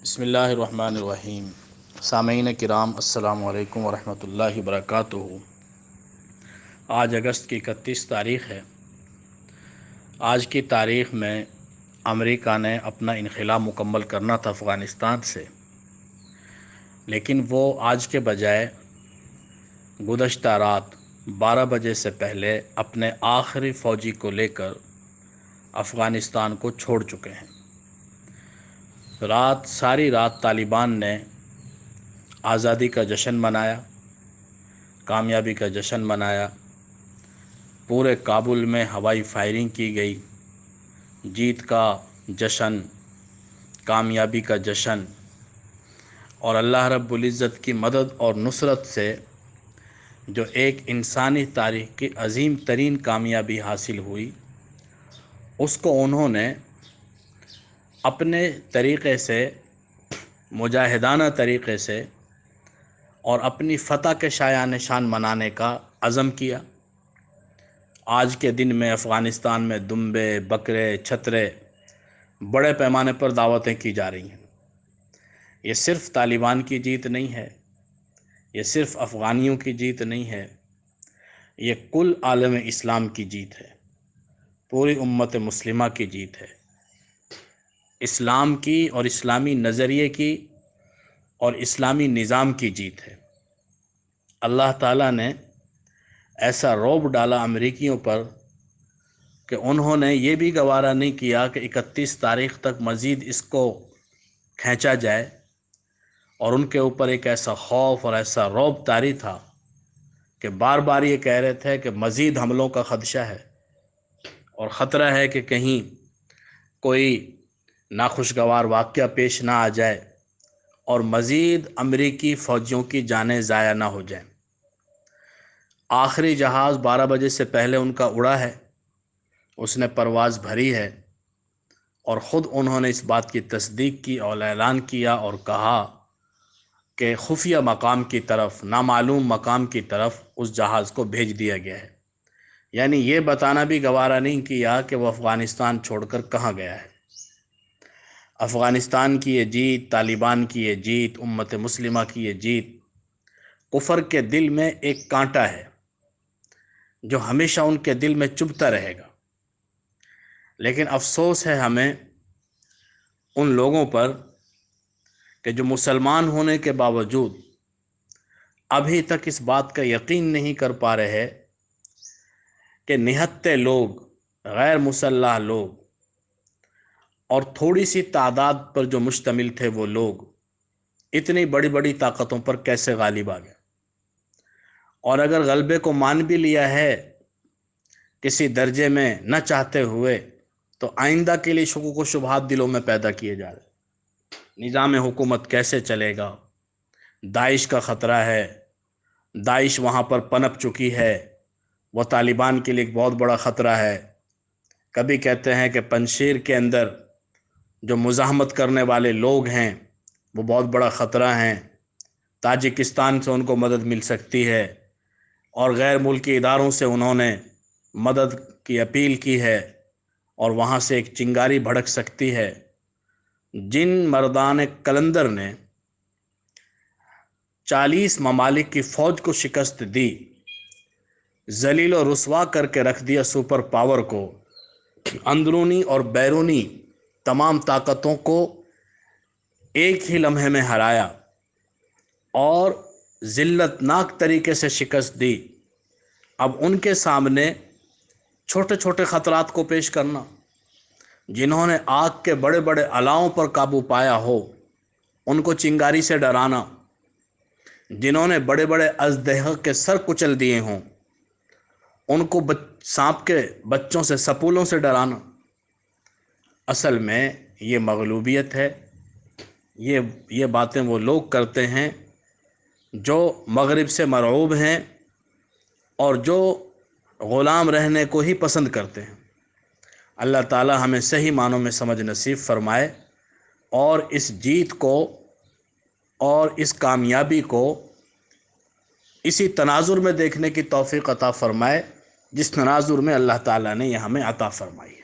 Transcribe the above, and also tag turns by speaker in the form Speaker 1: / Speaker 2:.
Speaker 1: بسم اللہ الرحمن الرحیم۔ سامعین کرام، السلام علیکم ورحمۃ اللہ وبرکاتہ۔ آج اگست کی 31 تاریخ ہے۔ آج کی تاریخ میں امریکہ نے اپنا انخلا مکمل کرنا تھا افغانستان سے، لیکن وہ آج کے بجائے گزشتہ رات 12 بجے سے پہلے اپنے آخری فوجی کو لے کر افغانستان کو چھوڑ چکے ہیں۔ ساری رات طالبان نے آزادی کا جشن منایا، کامیابی کا جشن منایا۔ پورے کابل میں ہوائی فائرنگ کی گئی، جیت کا جشن، کامیابی کا جشن، اور اللہ رب العزت کی مدد اور نصرت سے جو ایک انسانی تاریخ کی عظیم ترین کامیابی حاصل ہوئی، اس کو انہوں نے اپنے طریقے سے، مجاہدانہ طریقے سے اور اپنی فتح کے شایان نشان منانے کا عزم کیا۔ آج کے دن میں افغانستان میں دمبے، بکرے، چھترے بڑے پیمانے پر دعوتیں کی جا رہی ہیں۔ یہ صرف طالبان کی جیت نہیں ہے، یہ صرف افغانیوں کی جیت نہیں ہے، یہ کل عالم اسلام کی جیت ہے، پوری امت مسلمہ کی جیت ہے، اسلام کی اور اسلامی نظریے کی اور اسلامی نظام کی جیت ہے۔ اللہ تعالیٰ نے ایسا رعب ڈالا امریکیوں پر کہ انہوں نے یہ بھی گوارا نہیں کیا کہ 31 تاریخ تک مزید اس کو کھینچا جائے، اور ان کے اوپر ایک ایسا خوف اور ایسا رعب طاری تھا کہ بار بار یہ کہہ رہے تھے کہ مزید حملوں کا خدشہ ہے اور خطرہ ہے کہ کہیں کوئی ناخوشگوار واقعہ پیش نہ آ جائے اور مزید امریکی فوجیوں کی جانیں ضائع نہ ہو جائیں۔ آخری جہاز 12 بجے سے پہلے ان کا اڑا ہے، اس نے پرواز بھری ہے، اور خود انہوں نے اس بات کی تصدیق کی اور اعلان کیا اور کہا کہ خفیہ مقام کی طرف، نامعلوم مقام کی طرف اس جہاز کو بھیج دیا گیا ہے۔ یعنی یہ بتانا بھی گوارا نہیں کیا کہ وہ افغانستان چھوڑ کر کہاں گیا ہے۔ افغانستان کی یہ جیت، طالبان کی یہ جیت، امت مسلمہ کی یہ جیت، کفر کے دل میں ایک کانٹا ہے جو ہمیشہ ان کے دل میں چبھتا رہے گا۔ لیکن افسوس ہے ہمیں ان لوگوں پر کہ جو مسلمان ہونے کے باوجود ابھی تک اس بات کا یقین نہیں کر پا رہے کہ نہتے لوگ، غیر مسلح لوگ اور تھوڑی سی تعداد پر جو مشتمل تھے وہ لوگ اتنی بڑی بڑی طاقتوں پر کیسے غالب آ گئے، اور اگر غلبے کو مان بھی لیا ہے کسی درجے میں نہ چاہتے ہوئے، تو آئندہ کے لیے شکوک و شبہات دلوں میں پیدا کیے جا رہے۔ نظام حکومت کیسے چلے گا؟ داعش کا خطرہ ہے، داعش وہاں پر پنپ چکی ہے، وہ طالبان کے لیے ایک بہت بڑا خطرہ ہے۔ کبھی کہتے ہیں کہ پنجشیر کے اندر جو مزاحمت کرنے والے لوگ ہیں وہ بہت بڑا خطرہ ہیں، تاجکستان سے ان کو مدد مل سکتی ہے، اور غیر ملکی اداروں سے انہوں نے مدد کی اپیل کی ہے، اور وہاں سے ایک چنگاری بھڑک سکتی ہے۔ جن مردان قلندر نے 40 ممالک کی فوج کو شکست دی، ذلیل و رسوا کر کے رکھ دیا سپر پاور کو، اندرونی اور بیرونی تمام طاقتوں کو ایک ہی لمحے میں ہرایا اور ذلت ناک طریقے سے شکست دی، اب ان کے سامنے چھوٹے چھوٹے خطرات کو پیش کرنا، جنہوں نے آگ کے بڑے بڑے الاؤں پر قابو پایا ہو ان کو چنگاری سے ڈرانا، جنہوں نے بڑے بڑے اژدہا کے سر کچل دیے ہوں ان کو سانپ کے بچوں سے، سپولوں سے ڈرانا، اصل میں یہ مغلوبیت ہے۔ یہ باتیں وہ لوگ کرتے ہیں جو مغرب سے مرعوب ہیں اور جو غلام رہنے کو ہی پسند کرتے ہیں۔ اللہ تعالی ہمیں صحیح معنوں میں سمجھ نصیب فرمائے، اور اس جیت کو اور اس کامیابی کو اسی تناظر میں دیکھنے کی توفیق عطا فرمائے جس تناظر میں اللہ تعالیٰ نے یہ ہمیں عطا فرمائی ہے۔